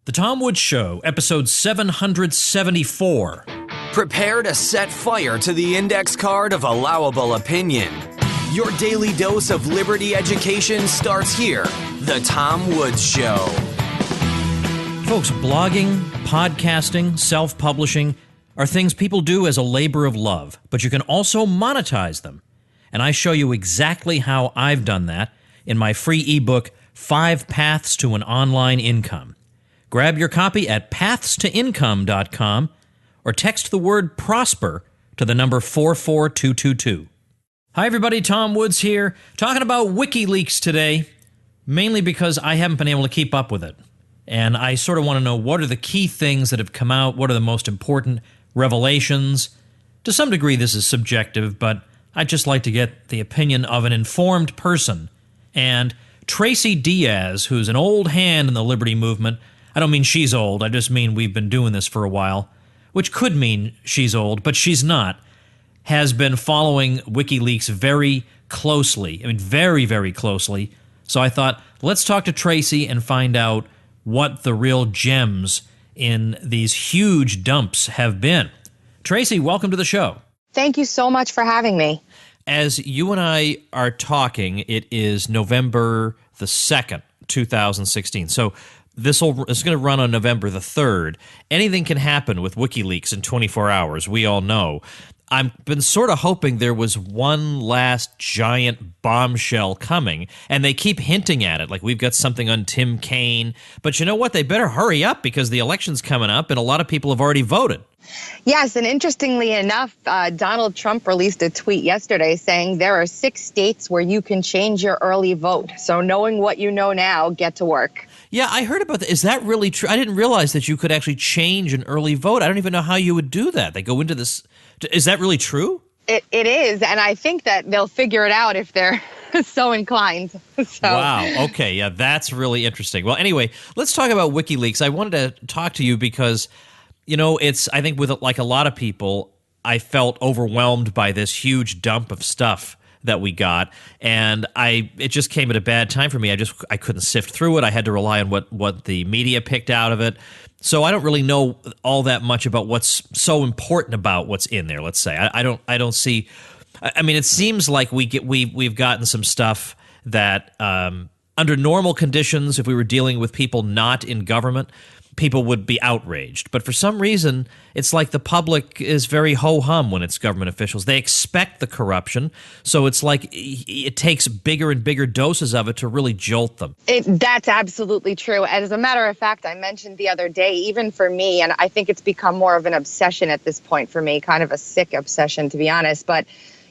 The Tom Woods Show, episode 774. Prepare to set fire to the index card of allowable opinion. Your daily dose of liberty education starts here. The Tom Woods Show. Folks, blogging, podcasting, self-publishing are things people do as a labor of love, but you can also monetize them. And I show you exactly how I've done that in my free ebook, 5 Paths to an Online Income. Grab your copy at pathstoincome.com or text the word PROSPER to the number 44222. Hi everybody, Tom Woods here, talking about Wikileaks today, mainly because I haven't been able to keep up with it. And I sort of want to know what are the key things that have come out, what are the most important revelations. To some degree this is subjective, but I'd just like to get the opinion of an informed person. And Tracy Diaz, who's an old hand in the liberty movement, I don't mean she's old, I just mean we've been doing this for a while, which could mean she's old, but she's not, has been following WikiLeaks very closely. I mean, very, very closely. So I thought, let's talk to Tracy and find out what the real gems in these huge dumps have been. Tracy, welcome to the show. Thank you so much for having me. As you and I are talking, it is November the 2nd, 2016. So this is going to run on November the 3rd. Anything can happen with WikiLeaks in 24 hours. We all know. I've been sort of hoping there was one last giant bombshell coming, and they keep hinting at it, like we've got something on Tim Kaine. But you know what? They better hurry up because the election's coming up, and a lot of people have already voted. Yes, and interestingly enough, Donald Trump released a tweet yesterday saying there are 6 states where you can change your early vote. So knowing what you know now, get to work. Yeah, I heard about that. Is that really true? I didn't realize that you could actually change an early vote. I don't even know how you would do that. They go into this. Is that really true? It is, and I think that they'll figure it out if they're so inclined. Wow. Okay. Yeah, that's really interesting. Well, anyway, let's talk about WikiLeaks. I wanted to talk to you because, you know, I think with like a lot of people, I felt overwhelmed by this huge dump of stuff that we got, and it just came at a bad time for me. I couldn't sift through it. I had to rely on what the media picked out of it. So I don't really know all that much about what's so important about what's in there. Let's say I don't see. I mean, it seems like we've gotten some stuff that under normal conditions, if we were dealing with people not in government, people would be outraged. But for some reason, it's like the public is very ho-hum when it's government officials. They expect the corruption, so it's like it takes bigger and bigger doses of it to really jolt them. That's absolutely true. As a matter of fact, I mentioned the other day, even for me, and I think it's become more of an obsession at this point for me, kind of a sick obsession, to be honest, but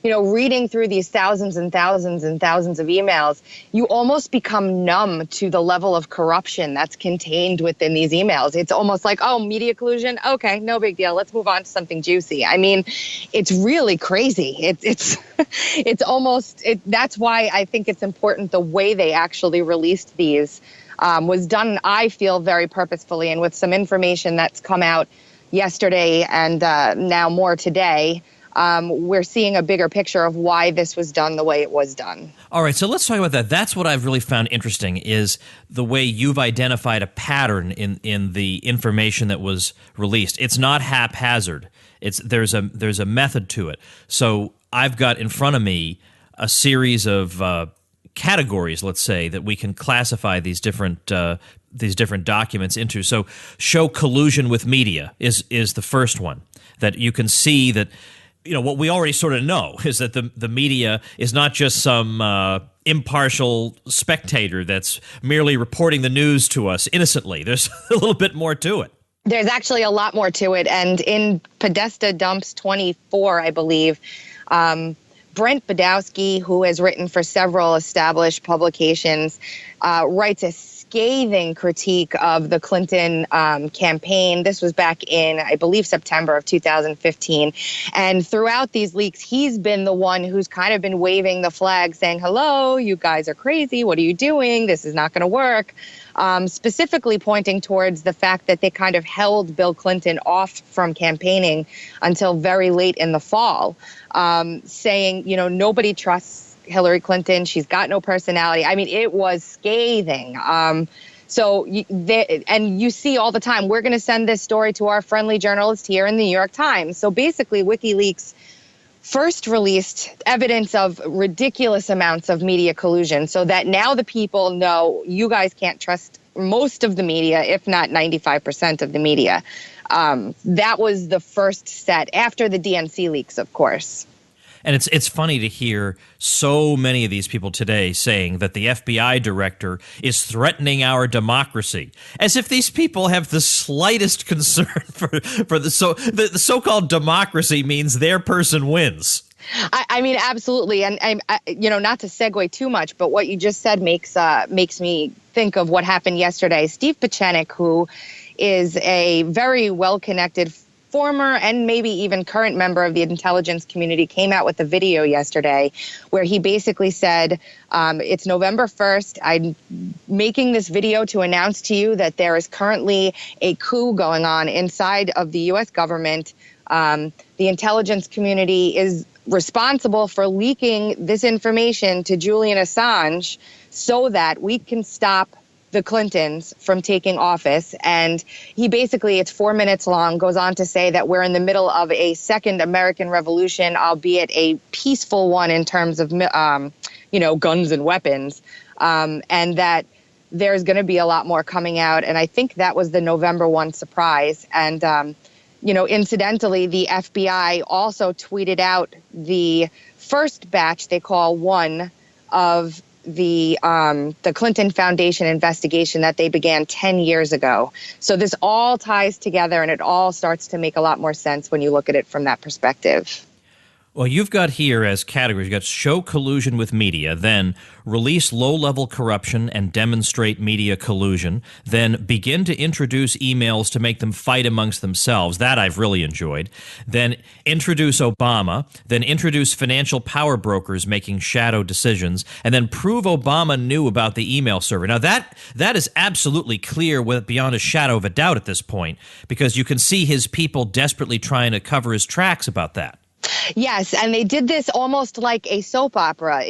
you know, reading through these thousands and thousands and thousands of emails, you almost become numb to the level of corruption that's contained within these emails. It's almost like, oh, media collusion? Okay, no big deal. Let's move on to something juicy. I mean, it's really crazy. It's almost, that's why I think it's important the way they actually released these was done, I feel, very purposefully, and with some information that's come out yesterday and now more today. We're seeing a bigger picture of why this was done the way it was done. All right, so let's talk about that. That's what I've really found interesting is the way you've identified a pattern in the information that was released. It's not haphazard. There's a method to it. So I've got in front of me a series of categories, let's say, that we can classify these different documents into. So show collusion with media is the first one, that you can see that. You know, what we already sort of know is that the media is not just some impartial spectator that's merely reporting the news to us innocently. There's a little bit more to it. There's actually a lot more to it. And in Podesta Dumps 24, I believe, Brent Badowski, who has written for several established publications, writes a scathing critique of the Clinton campaign. This was back in, I believe, September of 2015. And throughout these leaks, he's been the one who's kind of been waving the flag saying, hello, you guys are crazy. What are you doing? This is not going to work. Specifically pointing towards the fact that they kind of held Bill Clinton off from campaigning until very late in the fall, saying, you know, nobody trusts Hillary Clinton. She's got no personality. I mean, it was scathing. So and you see all the time, we're going to send this story to our friendly journalist here in the New York Times. So basically, WikiLeaks first released evidence of ridiculous amounts of media collusion, so that now the people know you guys can't trust most of the media, if not 95% of the media. That was the first set after the DNC leaks, of course. And it's funny to hear so many of these people today saying that the FBI director is threatening our democracy, as if these people have the slightest concern for the so-called democracy means their person wins. I mean, absolutely. And not to segue too much, but what you just said makes me think of what happened yesterday. Steve Pieczenik, who is a very well-connected former and maybe even current member of the intelligence community, came out with a video yesterday where he basically said, it's November 1st. I'm making this video to announce to you that there is currently a coup going on inside of the U.S. government. The intelligence community is responsible for leaking this information to Julian Assange so that we can stop the Clintons from taking office. And he basically, it's 4 minutes long, goes on to say that we're in the middle of a second American Revolution, albeit a peaceful one in terms of, guns and weapons, and that there's going to be a lot more coming out. And I think that was the November 1 surprise. And, incidentally, the FBI also tweeted out the first batch, they call one, of the Clinton Foundation investigation that they began 10 years ago. So this all ties together, and it all starts to make a lot more sense when you look at it from that perspective. Well, you've got here as categories, you've got show collusion with media, then release low-level corruption and demonstrate media collusion, then begin to introduce emails to make them fight amongst themselves. That I've really enjoyed. Then introduce Obama, then introduce financial power brokers making shadow decisions, and then prove Obama knew about the email server. Now, that is absolutely clear beyond a shadow of a doubt at this point, because you can see his people desperately trying to cover his tracks about that. Yes, and they did this almost like a soap opera.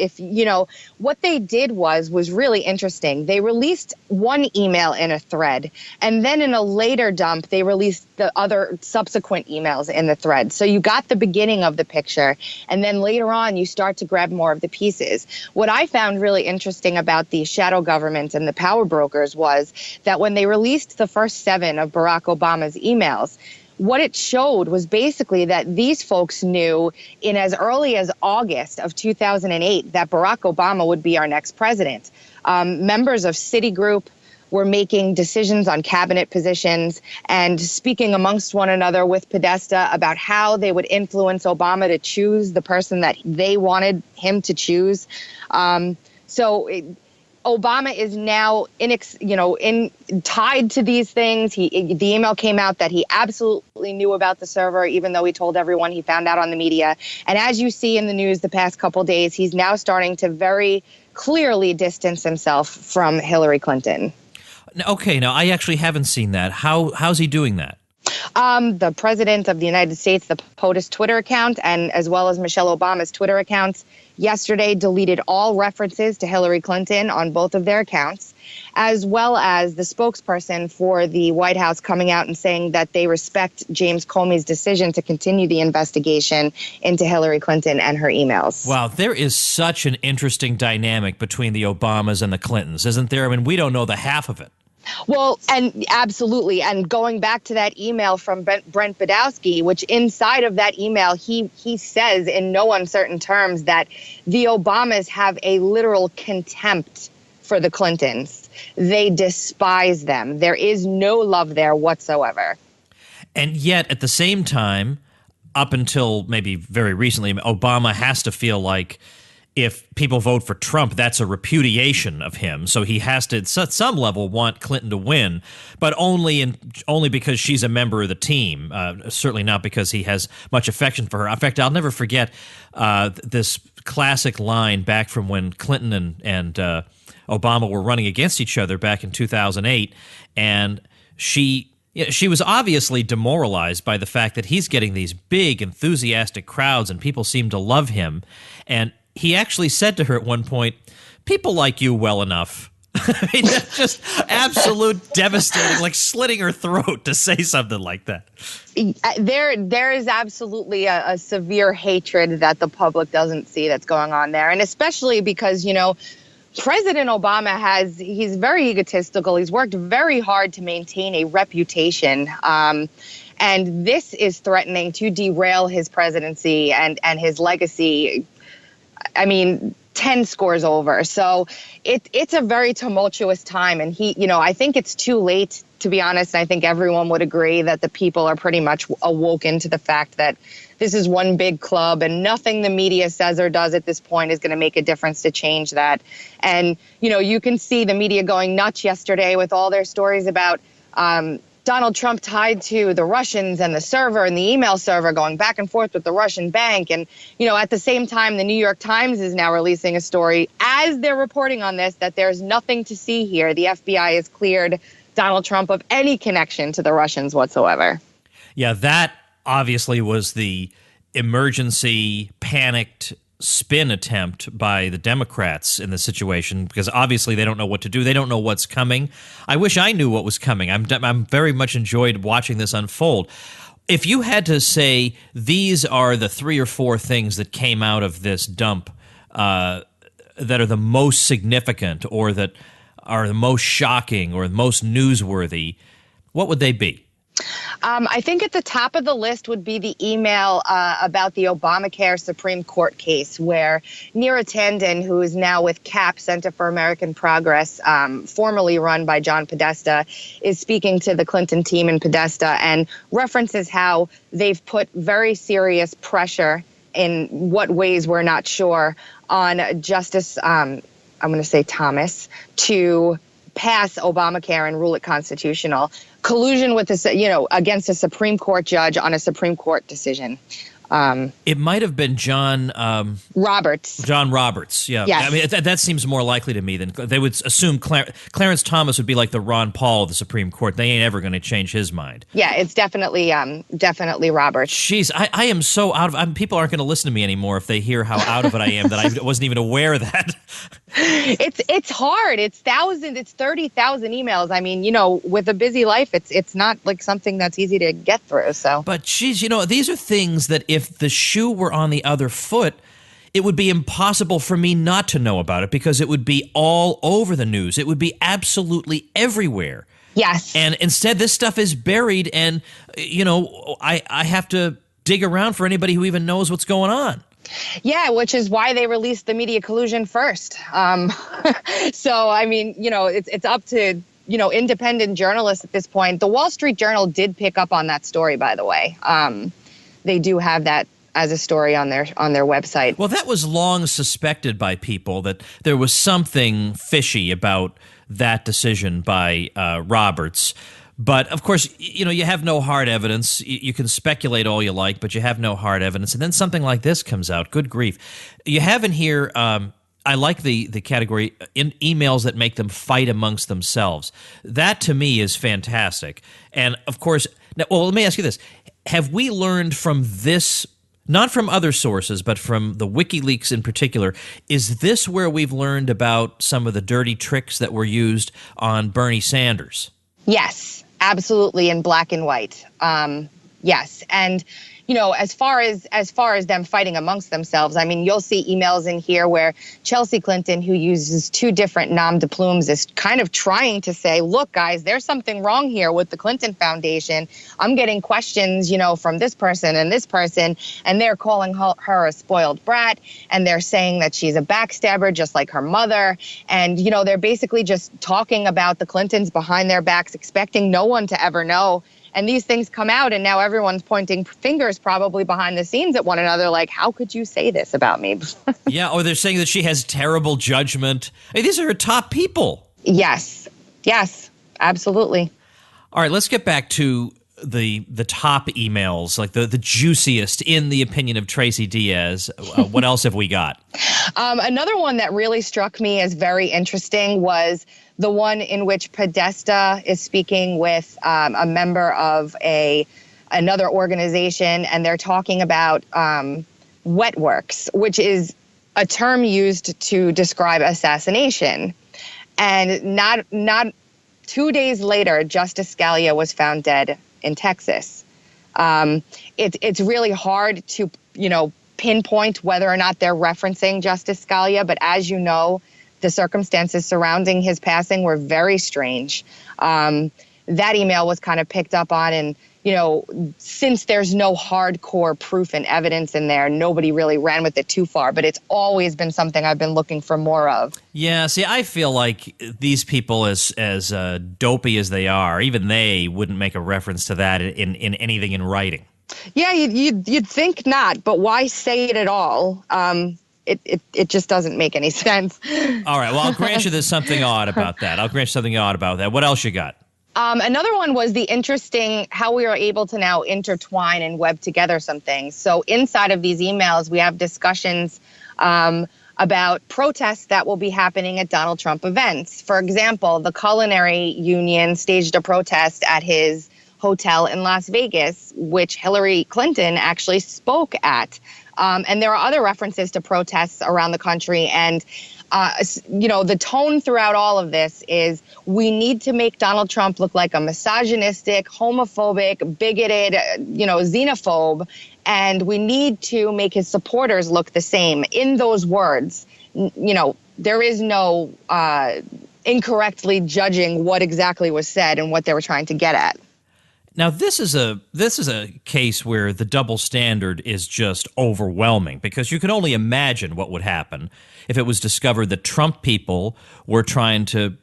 What they did was really interesting. They released one email in a thread, and then in a later dump, they released the other subsequent emails in the thread. So you got the beginning of the picture, and then later on, you start to grab more of the pieces. What I found really interesting about the shadow government and the power brokers was that when they released the first 7 of Barack Obama's emails, what it showed was basically that these folks knew in as early as August of 2008 that Barack Obama would be our next president. Members of Citigroup were making decisions on cabinet positions and speaking amongst one another with Podesta about how they would influence Obama to choose the person that they wanted him to choose. Obama is now tied to these things. The email came out that he absolutely knew about the server, even though he told everyone he found out on the media. And as you see in the news the past couple days, he's now starting to very clearly distance himself from Hillary Clinton. Okay, now I actually haven't seen that. How's he doing that? The president of the United States, the POTUS Twitter account, and as well as Michelle Obama's Twitter accounts, yesterday deleted all references to Hillary Clinton on both of their accounts, as well as the spokesperson for the White House coming out and saying that they respect James Comey's decision to continue the investigation into Hillary Clinton and her emails. Wow, there is such an interesting dynamic between the Obamas and the Clintons, isn't there? I mean, we don't know the half of it. Well, and absolutely. And going back to that email from Brent Badowski, which inside of that email, he says in no uncertain terms that the Obamas have a literal contempt for the Clintons. They despise them. There is no love there whatsoever. And yet, at the same time, up until maybe very recently, Obama has to feel like if people vote for Trump, that's a repudiation of him. So he has to, at some level, want Clinton to win, but only because she's a member of the team. Certainly not because he has much affection for her. In fact, I'll never forget this classic line back from when Clinton and Obama were running against each other back in 2008, and she was obviously demoralized by the fact that he's getting these big, enthusiastic crowds and people seem to love him. And he actually said to her at one point, "People like you well enough. I mean, that's just absolute devastating, like slitting her throat to say something like that. There is absolutely a severe hatred that the public doesn't see that's going on there. And especially because, President Obama he's very egotistical. He's worked very hard to maintain a reputation. And this is threatening to derail his presidency and his legacy. I mean, 10 scores over. So it's a very tumultuous time. And I think it's too late, to be honest. I think everyone would agree that the people are pretty much awoken to the fact that this is one big club and nothing the media says or does at this point is going to make a difference to change that. And, you can see the media going nuts yesterday with all their stories about Donald Trump tied to the Russians and the server and the email server going back and forth with the Russian bank. And, at the same time, the New York Times is now releasing a story as they're reporting on this, that there's nothing to see here. The FBI has cleared Donald Trump of any connection to the Russians whatsoever. Yeah, that obviously was the emergency panicked spin attempt by the Democrats in the situation, because obviously they don't know what to do. They don't know what's coming. I wish I knew what was coming. I'm very much enjoyed watching this unfold. If you had to say these are the 3 or 4 things that came out of this dump that are the most significant or that are the most shocking or the most newsworthy, what would they be? I think at the top of the list would be the email about the Obamacare Supreme Court case, where Neera Tanden, who is now with CAP, Center for American Progress, formerly run by John Podesta, is speaking to the Clinton team in Podesta and references how they've put very serious pressure, in what ways we're not sure, on Justice, I'm going to say Thomas, to pass Obamacare and rule it constitutional. Collusion with against a Supreme Court judge on a Supreme Court decision. It might have been John Roberts. John Roberts, yeah. Yes. I mean, that seems more likely to me than they would assume. Clarence Thomas would be like the Ron Paul of the Supreme Court. They ain't ever going to change his mind. Yeah, it's definitely Roberts. Jeez, I am so out of. People aren't going to listen to me anymore if they hear how out of it I am. That I wasn't even aware of that. It's hard. It's 30,000 emails. I mean, with a busy life, it's not like something that's easy to get through. So, but geez, these are things that if the shoe were on the other foot, it would be impossible for me not to know about it, because it would be all over the news. It would be absolutely everywhere. Yes. And instead, this stuff is buried, and I have to dig around for anybody who even knows what's going on. Yeah, which is why they released the media collusion first. So, I mean, it's up to, independent journalists at this point. The Wall Street Journal did pick up on that story, by the way. They do have that as a story on their website. Well, that was long suspected by people, that there was something fishy about that decision by Roberts. But, of course, you have no hard evidence. You can speculate all you like, but you have no hard evidence. And then something like this comes out. Good grief. You have in here, I like the category, in emails that make them fight amongst themselves. That, to me, is fantastic. And, of course, let me ask you this. Have we learned from this, not from other sources, but from the Wikileaks in particular, is this where we've learned about some of the dirty tricks that were used on Bernie Sanders? Yes, absolutely, in black and white. Yes, and as far as them fighting amongst themselves, I mean, you'll see emails in here where Chelsea Clinton, who uses 2 different nom de plumes, is kind of trying to say, look, guys, there's something wrong here with the Clinton Foundation. I'm getting questions, from this person, and they're calling her a spoiled brat, and they're saying that she's a backstabber just like her mother. And, they're basically just talking about the Clintons behind their backs, expecting no one to ever know. And these things come out, and now everyone's pointing fingers probably behind the scenes at one another, like, how could you say this about me? Yeah, or they're saying that she has terrible judgment. Hey, these are her top people. Yes, absolutely. All right, let's get back to the top emails, like the juiciest, in the opinion of Tracy Diaz. What else have we got? Another one that really struck me as very interesting was the one in which Podesta is speaking with a member of another organization, and they're talking about wet works, which is a term used to describe assassination. And not 2 days later, Justice Scalia was found dead in Texas. It's really hard to, pinpoint whether or not they're referencing Justice Scalia. But as you know, the circumstances surrounding his passing were very strange. That email was kind of picked up on, and since there's no hardcore proof and evidence in there, nobody really ran with it too far. But it's always been something I've been looking for more of. Yeah, see, I feel like these people, as dopey as they are, even they wouldn't make a reference to that in anything in writing. Yeah, you'd think not, but why say it at all? It just doesn't make any sense. All right, well, I'll grant you there's something odd about that. What else you got? Another one was the interesting how we are able to now intertwine and web together some things. So inside of these emails, we have discussions about protests that will be happening at Donald Trump events. For example, the Culinary Union staged a protest at his hotel in Las Vegas, which Hillary Clinton actually spoke at. And there are other references to protests around the country. And the tone throughout all of this is we need to make Donald Trump look like a misogynistic, homophobic, bigoted, xenophobe. And we need to make his supporters look the same. In those words, there is no incorrectly judging what exactly was said and what they were trying to get at. Now, this is a case where the double standard is just overwhelming, because you can only imagine what would happen if it was discovered that Trump people were trying to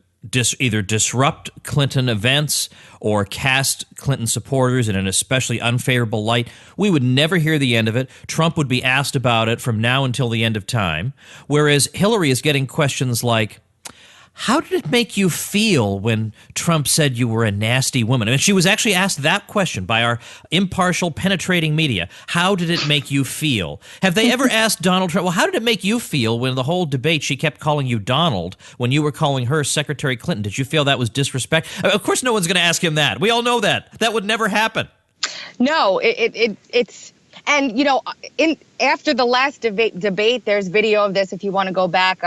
either disrupt Clinton events or cast Clinton supporters in an especially unfavorable light. We would never hear the end of it. Trump would be asked about it from now until the end of time, whereas Hillary is getting questions like, how did it make you feel when Trump said you were a nasty woman? And she was actually asked that question by our impartial, penetrating media. How did it make you feel? Have they ever asked Donald Trump, well, how did it make you feel when the whole debate she kept calling you Donald when you were calling her Secretary Clinton? Did you feel that was disrespect? Of course no one's going to ask him that. We all know that. That would never happen. No, it's... And, after the last debate, there's video of this if you want to go back.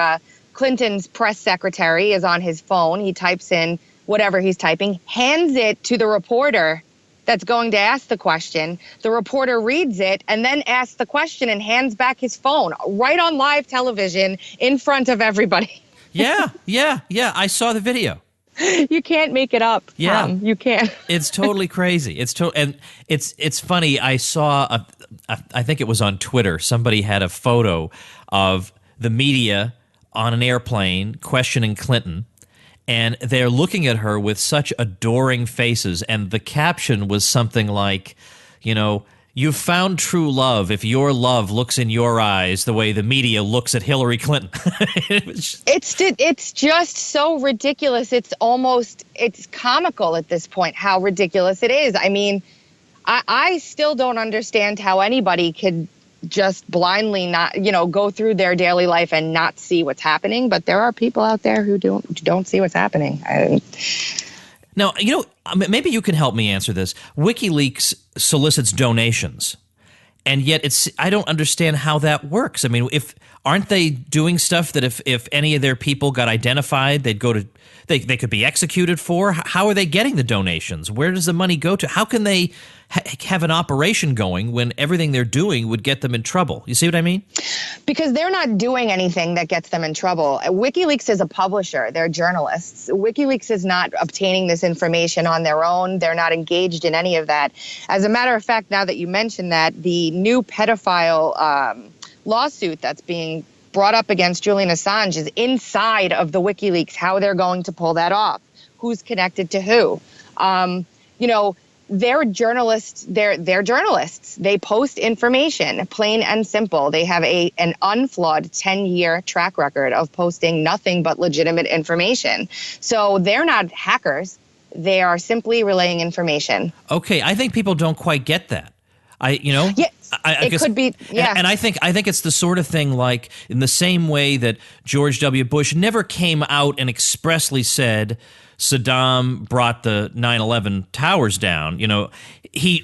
Clinton's press secretary is on his phone. He types in whatever he's typing, hands it to the reporter that's going to ask the question. The reporter reads it and then asks the question and hands back his phone right on live television in front of everybody. Yeah. I saw the video. You can't make it up. Yeah, you can't. It's totally crazy. And it's funny. I saw I think it was on Twitter. Somebody had a photo of the media on an airplane questioning Clinton, and they're looking at her with such adoring faces, and the caption was something like, you've found true love if your love looks in your eyes the way the media looks at Hillary Clinton. It's just so ridiculous. It's comical at this point how ridiculous it is. I mean, I still don't understand how anybody could just blindly not, go through their daily life and not see what's happening. But there are people out there who don't see what's happening. Now, maybe you can help me answer this. WikiLeaks solicits donations, and yet I don't understand how that works. I mean, aren't they doing stuff that if any of their people got identified, they could be executed for? How are they getting the donations? Where does the money go to? How can they have an operation going when everything they're doing would get them in trouble? You see what I mean? Because they're not doing anything that gets them in trouble. WikiLeaks is a publisher. They're journalists. WikiLeaks is not obtaining this information on their own. They're not engaged in any of that. As a matter of fact, now that you mentioned that, the new pedophile lawsuit that's being brought up against Julian Assange is inside of the WikiLeaks, how they're going to pull that off, who's connected to who. They're journalists. They're journalists. They post information, plain and simple. They have an unflawed 10-year track record of posting nothing but legitimate information. So they're not hackers. They are simply relaying information. Okay, I think people don't quite get that. I guess, could be, yeah. And I think it's the sort of thing like in the same way that George W. Bush never came out and expressly said Saddam brought the 9/11 towers down. He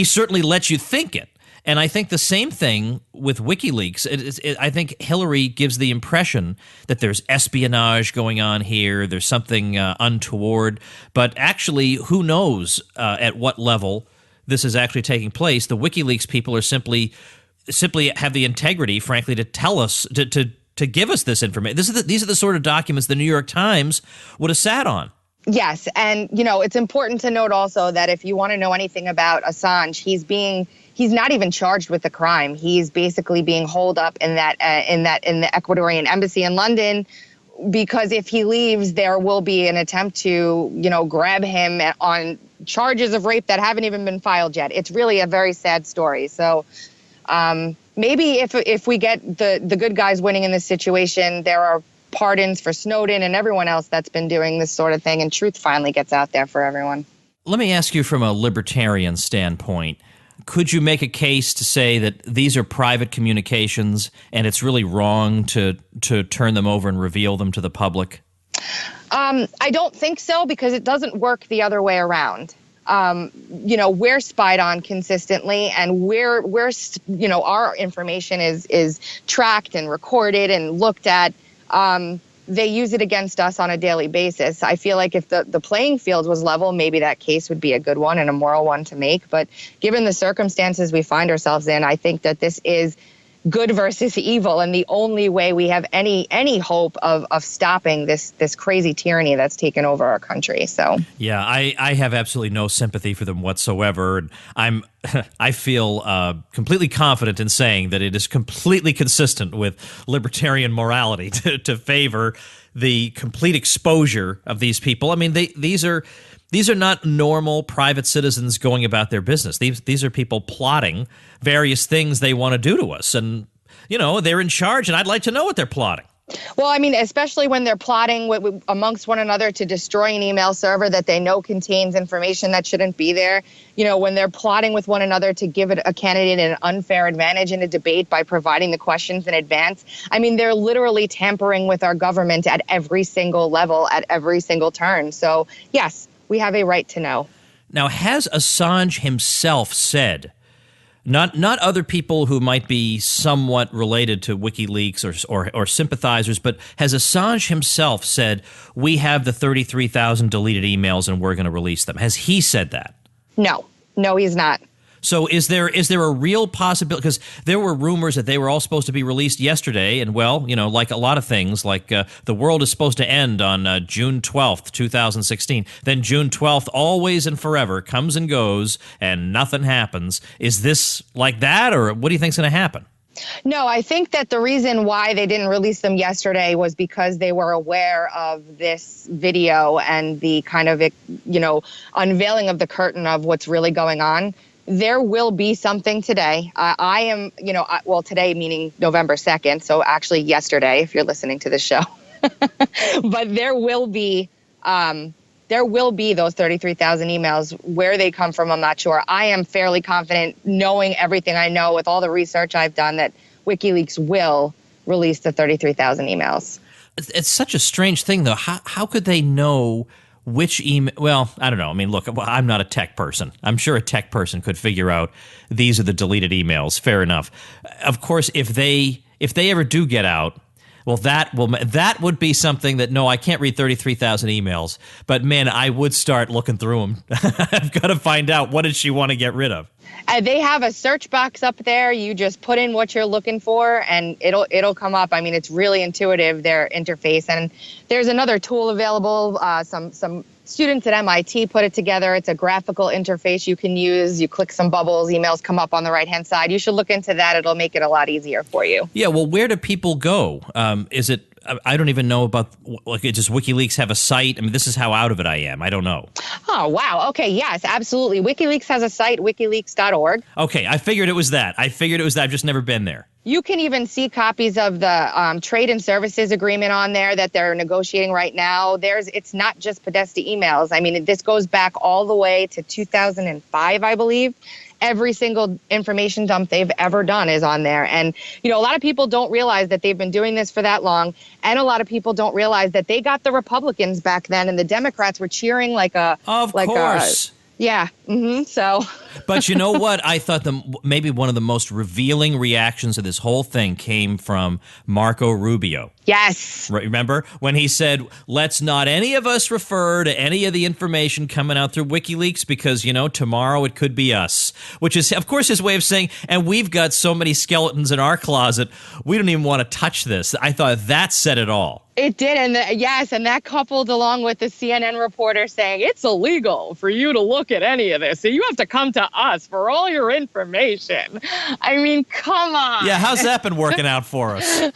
certainly let you think it. And I think the same thing with WikiLeaks. I think Hillary gives the impression that there's espionage going on here, there's something untoward. But actually, who knows at what level this is actually taking place? The WikiLeaks people are simply have the integrity, frankly, to tell us, to give us this information. These are the sort of documents the New York Times would have sat on. Yes. And, it's important to note also that if you want to know anything about Assange, he's not even charged with the crime. He's basically being holed up in the Ecuadorian embassy in London, because if he leaves, there will be an attempt to, grab him on charges of rape that haven't even been filed yet. It's really a very sad story. So maybe if we get the good guys winning in this situation, there are pardons for Snowden and everyone else that's been doing this sort of thing, and truth finally gets out there for everyone. Let me ask you from a libertarian standpoint. Could you make a case to say that these are private communications and it's really wrong to turn them over and reveal them to the public? I don't think so, because it doesn't work the other way around. We're spied on consistently, and we're our information is tracked and recorded and looked at. They use it against us on a daily basis. I feel like if the playing field was level, maybe that case would be a good one and a moral one to make. But given the circumstances we find ourselves in, I think that this is good versus evil, and the only way we have any hope of stopping this crazy tyranny that's taken over our country. So yeah, I have absolutely no sympathy for them whatsoever, and I feel completely confident in saying that it is completely consistent with libertarian morality to favor the complete exposure of these people. I mean, these are not normal private citizens going about their business. These are people plotting various things they want to do to us. And, they're in charge, and I'd like to know what they're plotting. Well, I mean, especially when they're plotting amongst one another to destroy an email server that they know contains information that shouldn't be there. When they're plotting with one another to give a candidate an unfair advantage in a debate by providing the questions in advance. I mean, they're literally tampering with our government at every single level, at every single turn. So, yes, we have a right to know. Now, has Assange himself said, not other people who might be somewhat related to WikiLeaks or sympathizers, but has Assange himself said, we have the 33,000 deleted emails and we're going to release them? Has he said that? No, he's not. So is there a real possibility? Because there were rumors that they were all supposed to be released yesterday, and like a lot of things, like the world is supposed to end on June 12th, 2016. Then June 12th, always and forever, comes and goes, and nothing happens. Is this like that, or what do you think's going to happen? No, I think that the reason why they didn't release them yesterday was because they were aware of this video and the kind of, unveiling of the curtain of what's really going on. There will be something today. I am, today meaning November 2nd. So actually yesterday, if you're listening to the show, but there will be those 33,000 emails. Where they come from, I'm not sure. I am fairly confident, knowing everything I know with all the research I've done, that WikiLeaks will release the 33,000 emails. It's such a strange thing, though. How could they know which email? Well, I don't know. I mean, look, I'm not a tech person. I'm sure a tech person could figure out these are the deleted emails. Fair enough. Of course, if they ever do get out, well, that would be something that, no, I can't read 33,000 emails, but man, I would start looking through them. I've got to find out, what does she want to get rid of? They have a search box up there. You just put in what you're looking for, and it'll come up. I mean, it's really intuitive, their interface. And there's another tool available. Some students at MIT put it together. It's a graphical interface you can use. You click some bubbles, emails come up on the right-hand side. You should look into that. It'll make it a lot easier for you. Yeah, well, where do people go? Is it, I don't even know about, like, does WikiLeaks have a site? I mean, this is how out of it I am. I don't know. Oh, wow. Okay, yes, absolutely. WikiLeaks has a site, wikileaks.org. Okay, I figured it was that. I've just never been there. You can even see copies of the trade and services agreement on there that they're negotiating right now. It's not just Podesta emails. I mean, this goes back all the way to 2005, I believe. Every single information dump they've ever done is on there. And, a lot of people don't realize that they've been doing this for that long. And a lot of people don't realize that they got the Republicans back then, and the Democrats were cheering like a... Of course. Yeah. So. But you know what? I thought maybe one of the most revealing reactions to this whole thing came from Marco Rubio. Yes. Right, remember when he said, let's not any of us refer to any of the information coming out through WikiLeaks because, tomorrow it could be us, which is, of course, his way of saying, and we've got so many skeletons in our closet, we don't even want to touch this. I thought that said it all. It did, and that coupled along with the CNN reporter saying it's illegal for you to look at any of this, so you have to come to us for all your information. I mean, come on. Yeah, how's that been working out for us?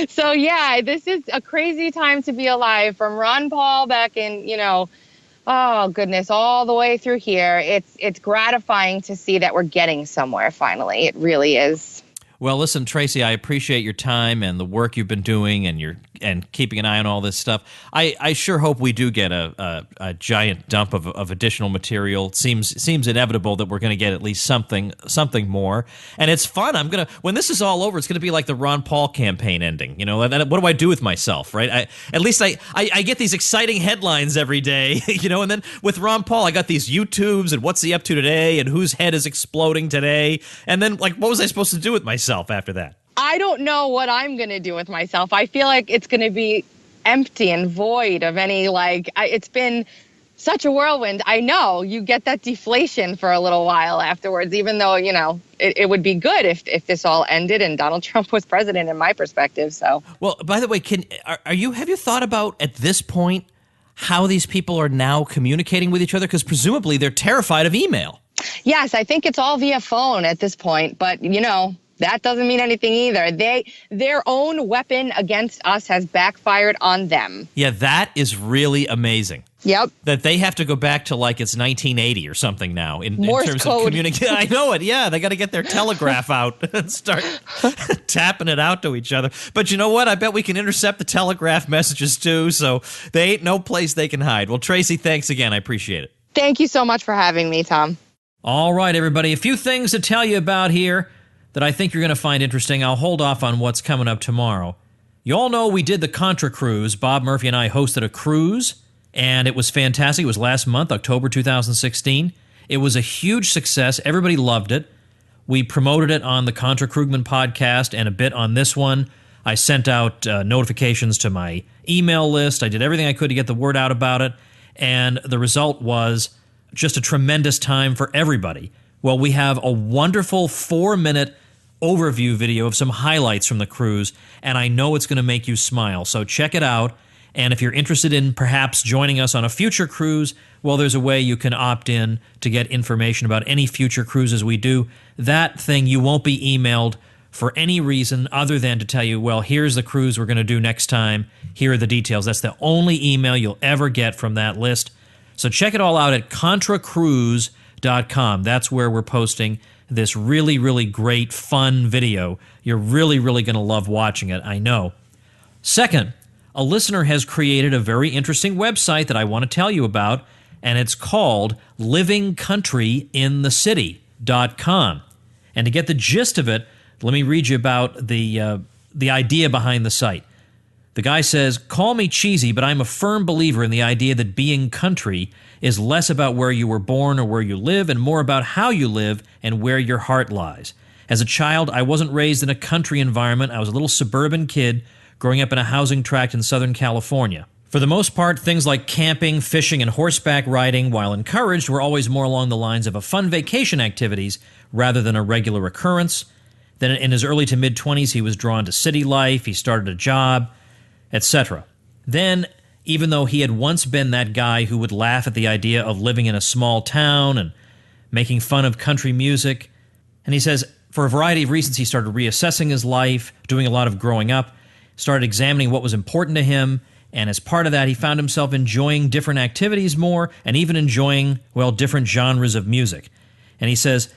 So, yeah, this is a crazy time to be alive. From Ron Paul back in, oh, goodness, all the way through here. It's gratifying to see that we're getting somewhere finally. It really is. Well, listen, Tracy, I appreciate your time and the work you've been doing and keeping an eye on all this stuff. I sure hope we do get a giant dump of additional material. It seems inevitable that we're going to get at least something more. And it's fun. When this is all over, it's going to be like the Ron Paul campaign ending. What do I do with myself, right? At least I get these exciting headlines every day, and then with Ron Paul, I got these YouTubes and what's he up to today and whose head is exploding today. And then, what was I supposed to do with myself after that? I don't know what I'm going to do with myself. I feel like it's going to be empty and void of any, it's been such a whirlwind. I know you get that deflation for a little while afterwards, even though, it would be good if this all ended and Donald Trump was president, in my perspective. So, well, by the way, have you thought about at this point how these people are now communicating with each other? Because presumably they're terrified of email. Yes, I think it's all via phone at this point. But, that doesn't mean anything either. Their own weapon against us has backfired on them. Yeah, that is really amazing. Yep. That they have to go back to it's 1980 or something now in terms code. of communication. I know it. Yeah, they got to get their telegraph out and start tapping it out to each other. But you know what? I bet we can intercept the telegraph messages too. So they ain't no place they can hide. Well, Tracy, thanks again. I appreciate it. Thank you so much for having me, Tom. All right, everybody. A few things to tell you about here that I think you're going to find interesting. I'll hold off on what's coming up tomorrow. You all know we did the Contra Cruise. Bob Murphy and I hosted a cruise, and it was fantastic. It was last month, October 2016. It was a huge success. Everybody loved it. We promoted it on the Contra Krugman podcast and a bit on this one. I sent out notifications to my email list. I did everything I could to get the word out about it, and the result was just a tremendous time for everybody. Well, we have a wonderful 4-minute overview video of some highlights from the cruise, and I know it's going to make you smile. So check it out, and if you're interested in perhaps joining us on a future cruise, well, there's a way you can opt in to get information about any future cruises we do. That thing you won't be emailed for any reason other than to tell you, well, here's the cruise we're going to do next time. Here are the details. That's the only email you'll ever get from that list. So check it all out at contracruise.com. That's where we're posting this really, really great, fun video. You're really, really going to love watching it, I know. Second, a listener has created a very interesting website that I want to tell you about, and it's called livingcountryinthecity.com. And to get the gist of it, let me read you about the idea behind the site. The guy says, "Call me cheesy, but I'm a firm believer in the idea that being country is less about where you were born or where you live and more about how you live and where your heart lies. As a child, I wasn't raised in a country environment. I was a little suburban kid growing up in a housing tract in Southern California. For the most part, things like camping, fishing, and horseback riding, while encouraged, were always more along the lines of a fun vacation activities rather than a regular occurrence. Then in his early to mid-20s, he was drawn to city life, he started a job, etc. Then, even though he had once been that guy who would laugh at the idea of living in a small town and making fun of country music, and he says, for a variety of reasons, he started reassessing his life, doing a lot of growing up, started examining what was important to him, and as part of that, he found himself enjoying different activities more and even enjoying, well, different genres of music. And he says,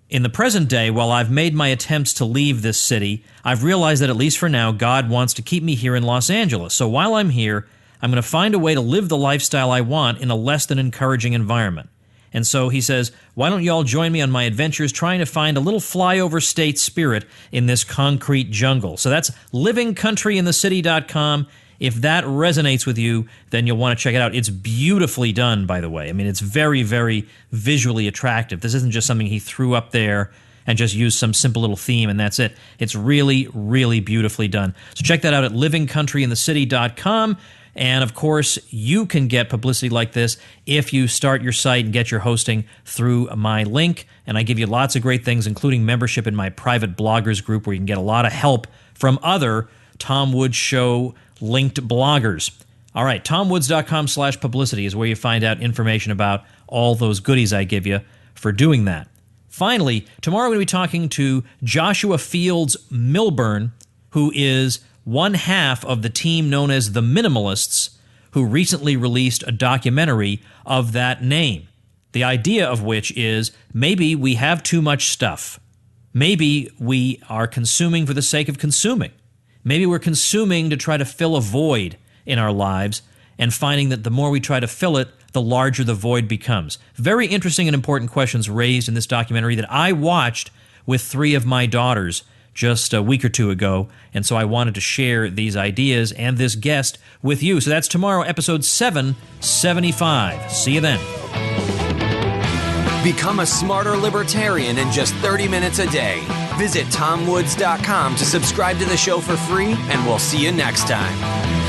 in the present day, while I've made my attempts to leave this city, I've realized that at least for now, God wants to keep me here in Los Angeles. So while I'm here, I'm going to find a way to live the lifestyle I want in a less than encouraging environment. And so he says, why don't you all join me on my adventures trying to find a little flyover state spirit in this concrete jungle? So that's livingcountryinthecity.com. If that resonates with you, then you'll want to check it out. It's beautifully done, by the way. I mean, it's very, very visually attractive. This isn't just something he threw up there and just used some simple little theme and that's it. It's really, really beautifully done. So check that out at livingcountryinthecity.com. And of course, you can get publicity like this if you start your site and get your hosting through my link. And I give you lots of great things, including membership in my private bloggers group where you can get a lot of help from other Tom Woods Show linked bloggers. All right, tomwoods.com/publicity is where you find out information about all those goodies I give you for doing that. Finally, tomorrow we're going to be talking to Joshua Fields Milburn, who is one half of the team known as the Minimalists, who recently released a documentary of that name. The idea of which is maybe we have too much stuff. Maybe we are consuming for the sake of consuming. Maybe we're consuming to try to fill a void in our lives and finding that the more we try to fill it, the larger the void becomes. Very interesting and important questions raised in this documentary that I watched with 3 of my daughters just a week or 2 ago, and so I wanted to share these ideas and this guest with you. So that's tomorrow, episode 775. See you then. Become a smarter libertarian in just 30 minutes a day. Visit tomwoods.com to subscribe to the show for free, and we'll see you next time.